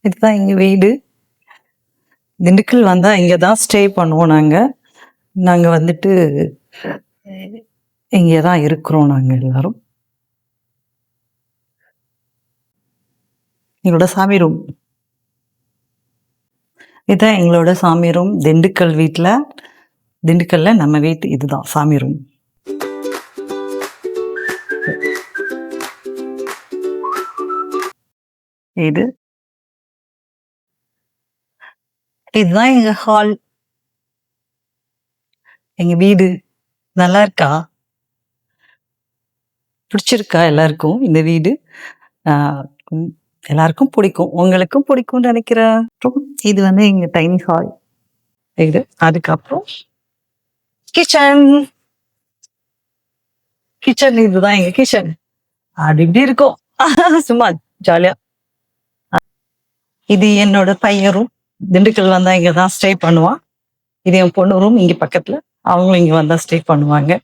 இதுதான் எங்க வீடு. திண்டுக்கல் வந்தா இங்க தான் ஸ்டே பண்ணுவோம் நாங்க. நாங்க வந்துட்டு இங்க தான் இருக்கிறோம் நாங்க எல்லாரும். எங்களோட சாமி ரூம். இதுதான் எங்களோட சாமி ரூம். திண்டுக்கல் வீட்ல. திண்டுக்கல்ல நம்ம வீட்டு இதுதான் சாமி ரூம். இது இதுதான் எங்க ஹால். எங்க வீடு. நல்லா இருக்கா? பிடிச்சிருக்கா எல்லாருக்கும் இந்த வீடு? ஆ, எல்லாருக்கும் பிடிக்கும். உங்களுக்கும் பிடிக்கும்னு நினைக்கிறேன். அப்புறம் இது வந்து எங்க டைனி ஹால். இது அதுக்கப்புறம் கிச்சன். கிச்சன் இதுதான் எங்க கிச்சன். அது இப்படி இருக்கும். சும்மா ஜாலியா. இது என்னோட பையன் ரூம். திண்டுக்கல் வந்தா இங்க தான் ஸ்டே பண்ணுவான். இது என் பொண்ணு ரூம் இங்க பக்கத்துல. அவங்களும் இங்க வந்தா ஸ்டே பண்ணுவாங்க.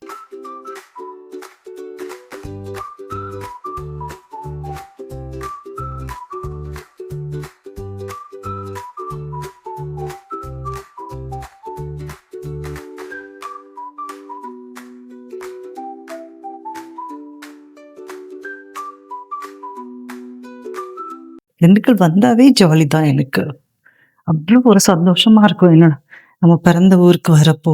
திண்டுக்கல் வந்தாவே ஜாலி தான் எனக்கு. அவ்வளோ ஒரு சந்தோஷமா இருக்கும். என்ன நம்ம பிறந்த ஊருக்கு வரப்போ